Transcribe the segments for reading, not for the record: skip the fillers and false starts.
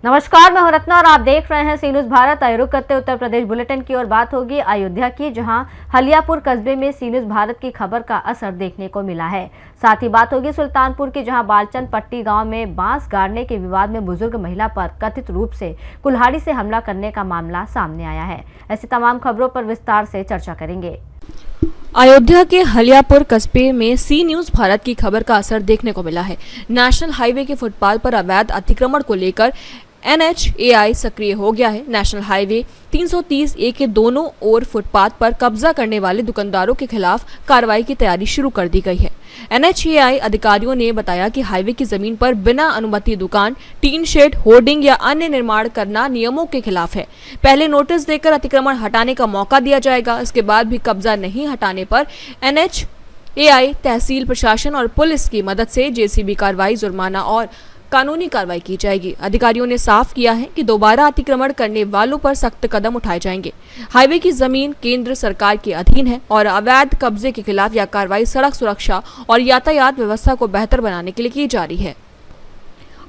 नमस्कार, मैं हूं रत्ना और आप देख रहे हैं सी न्यूज भारत। रुक करते उत्तर प्रदेश बुलेटिन की ओर बात होगी अयोध्या की, जहां हलियापुर कस्बे में सी न्यूज भारत की खबर का असर देखने को मिला है। साथ ही बात होगी सुल्तानपुर की, जहां बालचंद पट्टी गांव में बांस गाड़ने के विवाद में बुजुर्ग महिला पर कथित रूप से कुल्हाड़ी से हमला करने का मामला सामने आया है। ऐसी तमाम खबरों पर विस्तार से चर्चा करेंगे। अयोध्या के हलियापुर कस्बे में सी न्यूज भारत की खबर का असर देखने को मिला है। नेशनल हाईवे के फुटपाथ पर अवैध अतिक्रमण को लेकर NHAI सक्रिय हो गया है। नेशनल हाईवे 330A के दोनों ओर फुटपाथ पर कब्जा करने वाले दुकानदारों के खिलाफ कार्रवाई की तैयारी शुरू कर दी गई है। NHAI अधिकारियों ने बताया कि हाईवे की जमीन पर बिना अनुमति दुकान, टीन शेड, होर्डिंग या अन्य निर्माण करना नियमों के खिलाफ है। पहले नोटिस देकर अतिक्रमण हटाने का मौका दिया जाएगा। इसके बाद भी कब्जा नहीं हटाने पर NHAI तहसील प्रशासन और पुलिस की मदद से JCB कार्रवाई, जुर्माना और कानूनी कार्रवाई की जाएगी। अधिकारियों ने साफ किया है कि दोबारा अतिक्रमण करने वालों पर सख्त कदम उठाए जाएंगे। हाईवे की जमीन केंद्र सरकार के अधीन है और अवैध कब्जे के खिलाफ यह कार्रवाई सड़क सुरक्षा और यातायात व्यवस्था को बेहतर बनाने के लिए की जा रही है।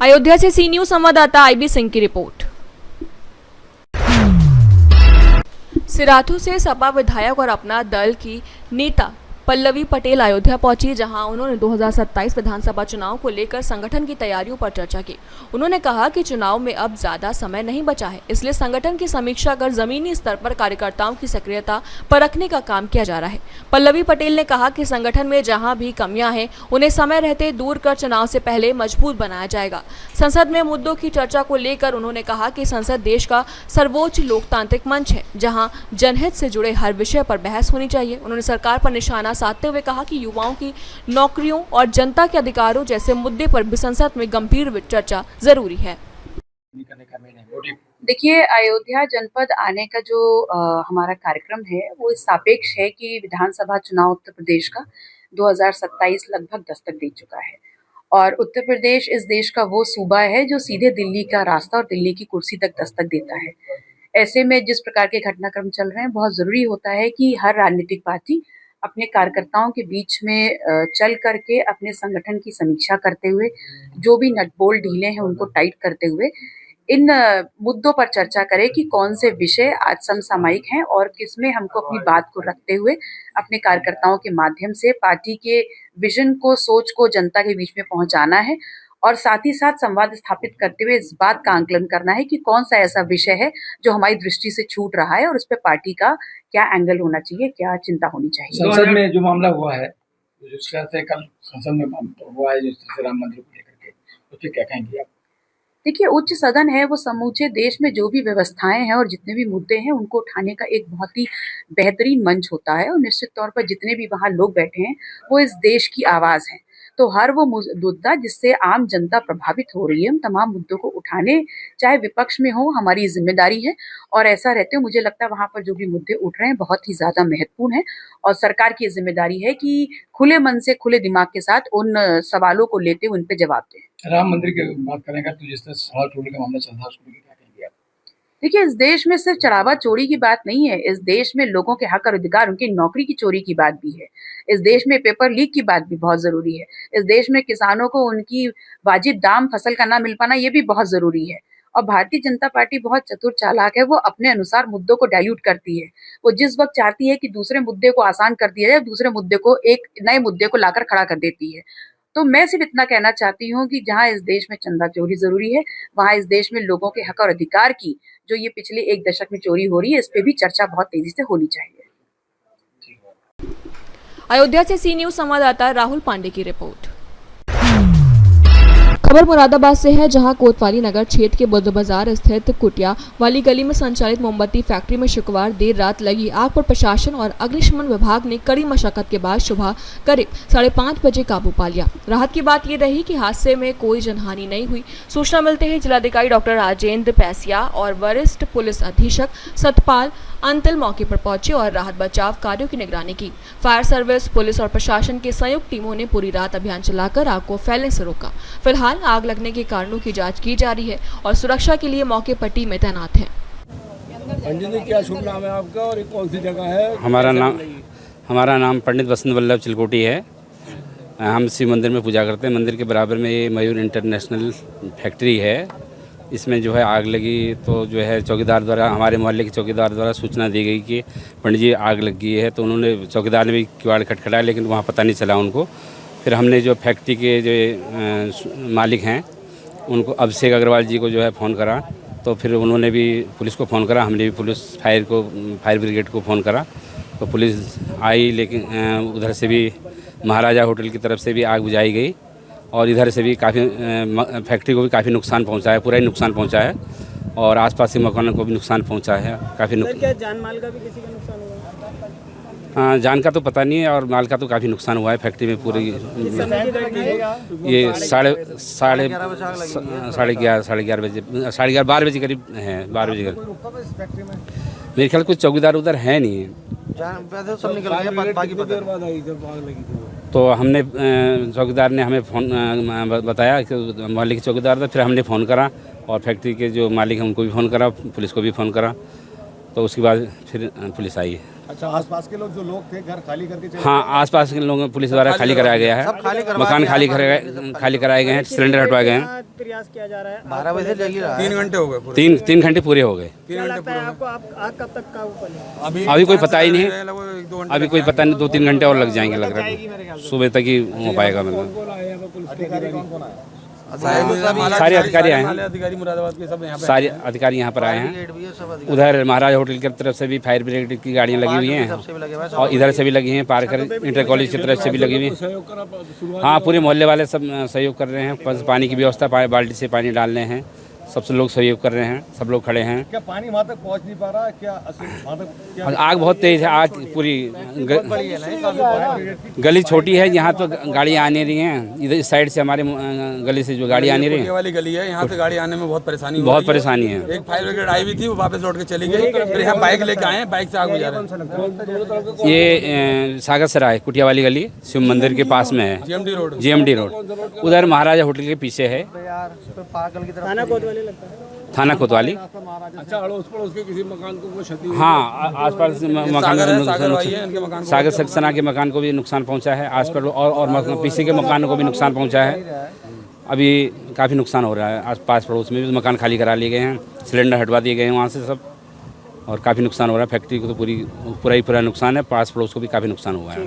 अयोध्या से सी न्यूज संवाददाता IB सिंह की रिपोर्ट। सिराथू से सपा विधायक और अपना दल की नेता पल्लवी पटेल अयोध्या पहुंची, जहां उन्होंने 2027 विधानसभा चुनाव को लेकर संगठन की तैयारियों पर चर्चा की। उन्होंने कहा कि चुनाव में अब ज्यादा समय नहीं बचा है, इसलिए संगठन की समीक्षा कर जमीनी स्तर पर कार्यकर्ताओं की सक्रियता परखने का काम किया जा रहा है। पल्लवी पटेल ने कहा कि संगठन में जहां भी कमियां हैं उन्हें समय रहते दूर कर चुनाव से पहले मजबूत बनाया जाएगा। संसद में मुद्दों की चर्चा को लेकर उन्होंने कहा कि संसद देश का सर्वोच्च लोकतांत्रिक मंच है, जहां जनहित से जुड़े हर विषय पर बहस होनी चाहिए। उन्होंने सरकार पर निशाना साधते हुए कहा कि युवाओं की नौकरियों और जनता के अधिकारों जैसे मुद्दे पर भी संसद में गंभीर चर्चा जरूरी है। देखिए, अयोध्या जनपद आने का जो हमारा कार्यक्रम है वो इस सापेक्ष है कि विधानसभा चुनाव उत्तर प्रदेश का 2027 लगभग दस्तक दे चुका है और उत्तर प्रदेश इस देश का वो सूबा है जो सीधे दिल्ली का रास्ता और दिल्ली की कुर्सी तक दस्तक देता है। ऐसे में जिस प्रकार के घटनाक्रम चल रहे हैं, बहुत जरूरी होता है कि हर राजनीतिक पार्टी अपने कार्यकर्ताओं के बीच में चल करके अपने संगठन की समीक्षा करते हुए, जो भी नटबोल्ट ढीले हैं उनको टाइट करते हुए इन मुद्दों पर चर्चा करे कि कौन से विषय आज समसामयिक हैं और किसमें हमको अपनी बात को रखते हुए अपने कार्यकर्ताओं के माध्यम से पार्टी के विजन को, सोच को जनता के बीच में पहुंचाना है और साथ ही साथ संवाद स्थापित करते हुए इस बात का आंकलन करना है कि कौन सा ऐसा विषय है जो हमारी दृष्टि से छूट रहा है और उस पर पार्टी का क्या एंगल होना चाहिए, क्या चिंता होनी चाहिए। संसद में जो मामला हुआ है, जिस तरह से कल संसद में हुआ है, जिस तरह से राम मंदिर को लेकर के, उस पर क्या कहेंगे आप? देखिए, उच्च सदन है, वो समूचे देश में जो भी व्यवस्थाएं हैं और जितने भी मुद्दे हैं उनको उठाने का एक बहुत ही बेहतरीन मंच होता है और निश्चित तौर पर जितने भी वहाँ लोग बैठे हैं वो इस देश की आवाज है। तो हर वो मुद्दा जिससे आम जनता प्रभावित हो रही है, उन तमाम मुद्दों को उठाने, चाहे विपक्ष में हो, हमारी जिम्मेदारी है और ऐसा रहते हुए मुझे लगता है वहाँ पर जो भी मुद्दे उठ रहे हैं बहुत ही ज्यादा महत्वपूर्ण है और सरकार की जिम्मेदारी है कि खुले मन से, खुले दिमाग के साथ उन सवालों को लेते हुए उन पे जवाब दें। राम मंदिर की बात करेंगे तो जिस तरह सवाल चोरी का मामला चल रहा है उसको क्या कहेंगे आप? देखिए, इस देश में सिर्फ चरावा चोरी की बात नहीं है, इस देश में लोगों के हक और अधिकार, उनकी नौकरी की चोरी की बात भी है। इस देश में पेपर लीक की बात भी बहुत जरूरी है। इस देश में किसानों को उनकी वाजिब दाम फसल का ना मिल पाना ये भी बहुत जरूरी है। और भारतीय जनता पार्टी बहुत चतुर चालाक है, वो अपने अनुसार मुद्दों को डाइल्यूट करती है। वो जिस वक्त चाहती है कि दूसरे मुद्दे को आसान कर दिया जाए, दूसरे मुद्दे को, एक नए मुद्दे को लाकर खड़ा कर देती है। तो मैं सिर्फ इतना कहना चाहती हूँ कि जहाँ इस देश में चंदा चोरी जरूरी है, वहाँ इस देश में लोगों के हक और अधिकार की जो ये पिछले एक दशक में चोरी हो रही है, इस पे भी चर्चा बहुत तेजी से होनी चाहिए। अयोध्या से सी न्यूज संवाददाता राहुल पांडे की रिपोर्ट। खबर मुरादाबाद से है, जहां कोतवाली नगर क्षेत्र के बुद्ध बाजार स्थित कुटिया वाली गली में संचालित मोमबत्ती फैक्ट्री में शुक्रवार देर रात लगी आग पर प्रशासन और अग्निशमन विभाग ने कड़ी मशक्कत के बाद सुबह करीब 5:30 बजे काबू पा लिया। राहत की बात यह रही कि हादसे में कोई जनहानि नहीं हुई। सूचना मिलते ही जिलाधिकारी डॉक्टर राजेंद्र पैसिया और वरिष्ठ पुलिस अधीक्षक सतपाल अंतिल मौके पर पहुंचे और राहत बचाव कार्यों की निगरानी की। फायर सर्विस, पुलिस और प्रशासन की संयुक्त टीमों ने पूरी रात अभियान चलाकर आग को फैलने से रोका। फिलहाल आग लगने के कारणों की जांच की जा रही है और सुरक्षा के लिए मौके पर टीमें तैनात हैं। पंडित जी क्या शुभ नाम है आपका और ये कौन सी जगह है? हमारा नाम पंडित वसंत वल्लभ चिलकोटी है। हम शिव मंदिर में पूजा करते हैं। मंदिर के बराबर में ये मयूर इंटरनेशनल फैक्ट्री है। इसमें जो है आग लगी तो जो है चौकीदार द्वारा, हमारे मोहल्ले के चौकीदार द्वारा सूचना दी गई कि पंडित जी आग लग गई है। तो उन्होंने, चौकीदार ने भी किवाड़ खटखटाया लेकिन वहाँ पता नहीं चला उनको। फिर हमने जो फैक्ट्री के जो मालिक हैं उनको, अभिषेक अग्रवाल जी को जो है फ़ोन करा। तो फिर उन्होंने भी पुलिस को फ़ोन करा, हमने भी पुलिस फायर ब्रिगेड को फ़ोन करा। तो पुलिस आई लेकिन उधर से भी महाराजा होटल की तरफ से भी आग बुझाई गई और इधर से भी काफ़ी फैक्ट्री को भी काफ़ी नुकसान पहुंचा है, पूरा ही नुकसान पहुंचा है और आसपास के मकानों को भी नुकसान पहुंचा है काफ़ी। क्या जान माल का भी किसी का नुकसान हुआ? हाँ, जान का तो पता नहीं है और माल का तो काफ़ी नुकसान हुआ है फैक्ट्री में पूरी। ये साढ़े 12 बजे करीब है, 12 बजे करीब। मेरे ख्याल कुछ चौकीदार उधर है नहीं है। तो हमने, चौकीदार ने हमें फ़ोन बताया कि मोहल्ले के चौकीदार था। फिर हमने फ़ोन करा और फैक्ट्री के जो मालिक हैं उनको भी फ़ोन करा, पुलिस को भी फ़ोन करा। तो उसके बाद फिर पुलिस आई। अच्छा, आसपास के लोग जो लोग थे घर खाली करके चले? हाँ, आसपास के लोगों पुलिस द्वारा खाली कराया गया है, मकान खाली कराए गए हैं, सिलेंडर हटवाए गए हैं। प्रयास किया जा रहा है। 12 बजे लगी रहा है, 3 घंटे हो गए। 3 घंटे पूरे हो गए। आपको आग कब तक काबू पड़ेगी? अभी कोई पता ही नहीं है, अभी कोई पता नहीं। 2-3 घंटे और लग जाएंगे लग रहा है, सुबह तक ही हो पाएगा। मतलब सारे अधिकारी आए हैं, अधिकारी मुरादाबाद के सब यहाँ पे, सारे अधिकारी यहाँ पर आए हैं। उधर महाराज होटल की तरफ से भी फायर ब्रिगेड की गाड़ियाँ लगी हुई हैं और इधर से भी लगी हैं, पार्कर इंटर कॉलेज की तरफ से भी लगी हुई हैं। हाँ, पूरे मोहल्ले वाले सब सहयोग कर रहे हैं। बस पानी की व्यवस्था, बाल्टी से पानी डाल रहे हैं, सबसे लोग सहयोग कर रहे हैं, सब लोग खड़े हैं। क्या पानी वहाँ तक पहुँच नहीं पा रहा है? क्या वहाँ तक क्या? आग बहुत तेज है, आग पूरी गली छोटी है, यहाँ तो गाड़ियाँ आ नहीं रही हैं। इधर इस साइड से हमारे गली से जो गाड़ी आ नहीं रही है, वाली गली है, यहाँ से गाड़ी आने में बहुत परेशानी है। एक फायर ब्रिगेड आई हुई थी, वो वापस लौट के चली गई। फिर हम बाइक लेके आए, बाइक से आग बुझा रहे हैं। ये सागर सराय कुटिया वाली गली शिव मंदिर के पास में है, GMD रोड। उधर महाराजा होटल के पीछे है, थाना कोतवाली। अच्छा, अड़ोस पड़ोस के किसी मकान को कोई क्षति? हाँ, आसपास मकान, सागर सक्सेना के मकान को भी नुकसान पहुंचा है, आसपास और पीछे के मकान को भी नुकसान पहुंचा है। अभी काफ़ी नुकसान हो रहा है, आसपास पड़ोस में भी मकान खाली करा लिए गए हैं, सिलेंडर हटवा दिए गए हैं वहाँ से सब, और काफ़ी नुकसान हो रहा है। फैक्ट्री को तो पूरा नुकसान है, पास पड़ोस को भी काफ़ी नुकसान हुआ है।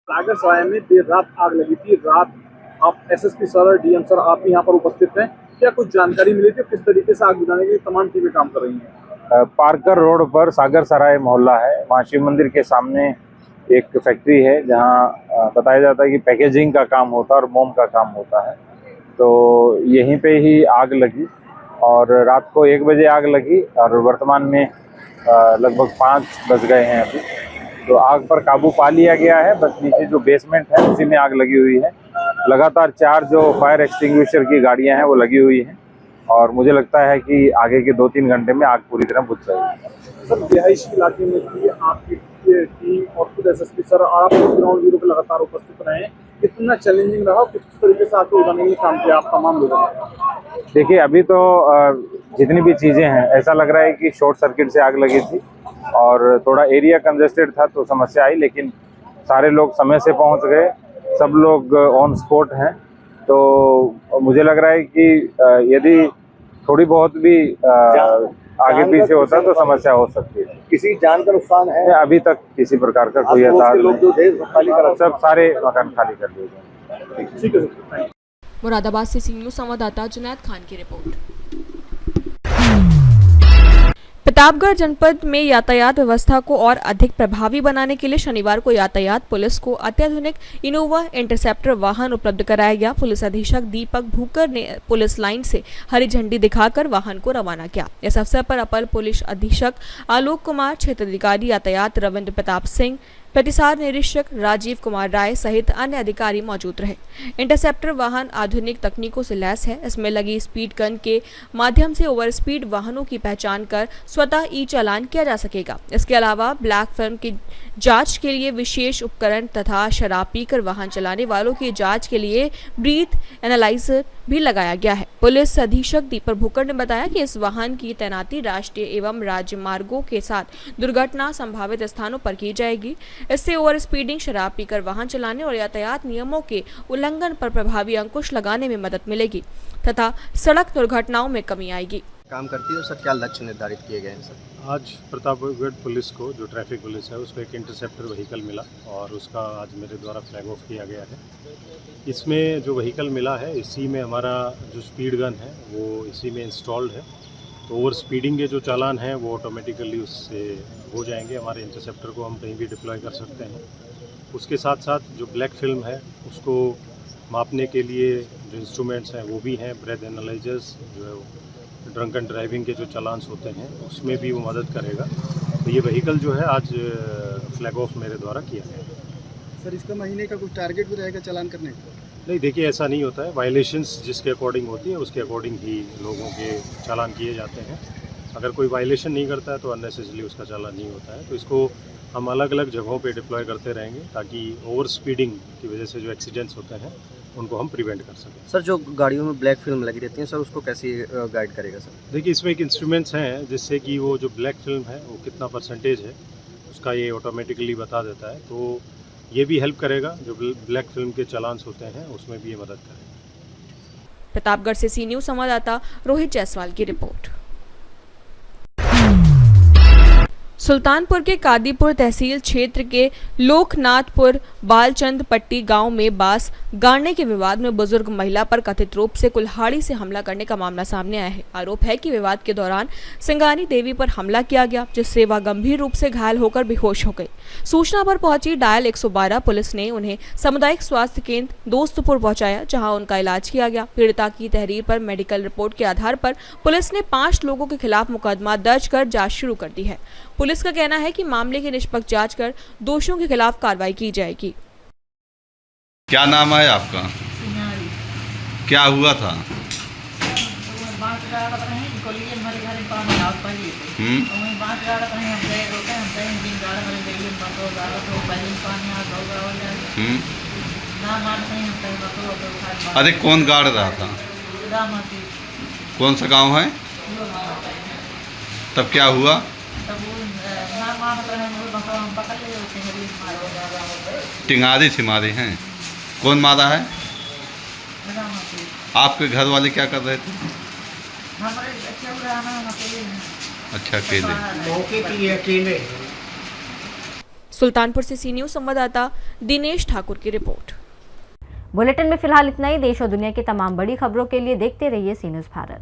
सागर सराय में देर रात आग लगी थी। रात आप SSP सर, DM सर, आप यहाँ पर उपस्थित हैं। क्या कुछ जानकारी मिली थी किस तरीके से आग बुझाने के लिए तमाम टीमें काम कर रही हैं? पार्कर रोड पर सागर सराय मोहल्ला है, वहाँ शिव मंदिर के सामने एक फैक्ट्री है जहाँ बताया जाता है कि पैकेजिंग का काम होता है और मोम का काम होता है। तो यहीं पे ही आग लगी और रात को 1 बजे आग लगी और वर्तमान में लगभग 5 बज गए हैं अभी। तो आग पर काबू पा लिया गया है। बस नीचे जो बेसमेंट है उसी में आग लगी हुई है। लगातार 4 जो फायर एक्सटिंग्विशर की गाड़ियां हैं वो लगी हुई हैं और मुझे लगता है कि आगे के 2-3 घंटे में आग पूरी तरह बुझ जाएगी। सर, रिहायशी इलाके में भी आपकी टीम और खुद SSP सर, आप ग्राउंड जीरो पर लगातार उपस्थित रहे, कितना चैलेंजिंग रहा, किस तरीके से आपको उठाने के काम किया आप तमाम लोगों ने? देखिए, अभी तो जितनी भी चीज़ें हैं ऐसा लग रहा है कि शॉर्ट सर्किट से आग लगी थी और थोड़ा एरिया कंजेस्टेड था तो समस्या आई, लेकिन सारे लोग समय से पहुंच गए, सब लोग ऑन स्पॉट हैं। तो मुझे लग रहा है कि यदि थोड़ी बहुत भी आगे पीछे होता तो समस्या हो सकती है। किसी जान का नुकसान है? अभी तक किसी प्रकार का कोई सब सारे मकान खाली कर दिए गए। ठीक है सर। मुरादाबाद से सी न्यूज़ संवाददाता जुनैद खान की रिपोर्ट। प्रतापगढ़ जनपद में यातायात व्यवस्था को और अधिक प्रभावी बनाने के लिए शनिवार को यातायात पुलिस को अत्याधुनिक इनोवा इंटरसेप्टर वाहन उपलब्ध कराया गया। पुलिस अधीक्षक दीपक भूकर ने पुलिस लाइन से हरी झंडी दिखाकर वाहन को रवाना किया। इस अवसर पर अपर पुलिस अधीक्षक आलोक कुमार, क्षेत्राधिकारी यातायात रविंद्र प्रताप सिंह, प्रतिसार निरीक्षक राजीव कुमार राय सहित अन्य अधिकारी मौजूद रहे। इंटरसेप्टर वाहन आधुनिक तकनीकों से लैस है। इसमें लगी स्पीड गन के माध्यम से ओवर स्पीड वाहनों की पहचान कर स्वतः ई चालान किया जा सकेगा। इसके अलावा ब्लैक फिल्म की जांच के लिए विशेष उपकरण तथा शराब पीकर वाहन चलाने वालों की जांच के लिए ब्रीथ एनालाइजर भी लगाया गया है। पुलिस अधीक्षक दीपक भुक्कड़ ने बताया कि इस वाहन की तैनाती राष्ट्रीय एवं राज्य मार्गों के साथ दुर्घटना संभावित स्थानों पर की जाएगी। इससे ओवर स्पीडिंग, शराब पीकर वाहन चलाने और यातायात नियमों के उल्लंघन पर प्रभावी अंकुश लगाने में मदद मिलेगी तथा सड़क दुर्घटनाओं में कमी आएगी। काम करती है और सर क्या लक्ष्य निर्धारित किए गए हैं सर? आज प्रतापगढ़ पुलिस को, जो ट्रैफिक पुलिस है, उसको एक इंटरसेप्टर व्हीकल मिला और उसका आज मेरे द्वारा फ्लैग ऑफ किया गया है। इसमें जो व्हीकल मिला है, इसी में हमारा जो स्पीड गन है वो इसी में इंस्टॉल्ड है। तो ओवर स्पीडिंग के जो चालान हैं वो ऑटोमेटिकली उससे हो जाएंगे। हमारे इंटरसेप्टर को हम कहीं भी डिप्लॉय कर सकते हैं। उसके साथ साथ जो ब्लैक फिल्म है उसको मापने के लिए जो इंस्ट्रूमेंट्स हैं वो भी हैं। ब्रेथ एनालाइजर्स, जो है ड्रंकन ड्राइविंग के जो चालान्स होते हैं उसमें भी वो मदद करेगा। तो ये व्हीकल जो है आज फ्लैग ऑफ मेरे द्वारा किया गया है। सर इसका महीने का कुछ टारगेट भी रहेगा चालान करने का? नहीं, देखिए ऐसा नहीं होता है। वायलेशंस जिसके अकॉर्डिंग होती है उसके अकॉर्डिंग ही लोगों के चालान किए जाते हैं। अगर कोई वायलेशन नहीं करता है तो अननेसेसरली उसका चालान नहीं होता है। तो इसको हम अलग अलग जगहों पे डिप्लॉय करते रहेंगे ताकि ओवर स्पीडिंग की वजह से जो एक्सीडेंट्स होते हैं उनको हम प्रिवेंट कर सकें। सर जो गाड़ियों में ब्लैक फिल्म लगी रहती है सर, उसको कैसे गाइड करेगा सर? देखिए इसमें एक इंस्ट्रूमेंट्स हैं जिससे कि वो जो ब्लैक फिल्म है वो कितना परसेंटेज है उसका ये ऑटोमेटिकली बता देता है। तो ये भी हेल्प करेगा। जो ब्लैक फिल्म के चालान्स होते हैं उसमें भी ये मदद करेगा। प्रतापगढ़ से सी न्यूज संवाददाता रोहित जायसवाल की रिपोर्ट। सुल्तानपुर के कादीपुर तहसील क्षेत्र के लोकनाथपुर बालचंद पट्टी गांव में बांस गाड़ने के विवाद में बुजुर्ग महिला पर कथित रूप से कुल्हाड़ी से हमला करने का मामला सामने आया है। आरोप है कि विवाद के दौरान सिंगानी देवी पर हमला किया गया, जिससे वह गंभीर रूप से घायल होकर बेहोश हो गई। सूचना पर पहुंची डायल 112 पुलिस ने उन्हें सामुदायिक स्वास्थ्य केंद्र दोस्तपुर पहुंचाया, जहां उनका इलाज किया गया। पीड़िता की तहरीर पर मेडिकल रिपोर्ट के आधार पर पुलिस ने 5 लोगों के खिलाफ मुकदमा दर्ज कर जांच शुरू कर दी है। पुलिस का कहना है कि मामले की निष्पक्ष जांच कर दोषियों के खिलाफ कार्रवाई की जाएगी। क्या नाम है आपका? क्या हुआ था? अरे कौन गाड़ रहा था? कौन सा गांव है? तब क्या हुआ? टिंगारी से मारे हैं। कौन मारा है? आपके घर वाले क्या कर रहे थे? अच्छा, अकेले। सुल्तानपुर से सी न्यूज संवाददाता दिनेश ठाकुर की रिपोर्ट। बुलेटिन में फिलहाल इतना ही। देश और दुनिया की तमाम बड़ी खबरों के लिए देखते रहिए सी न्यूज भारत।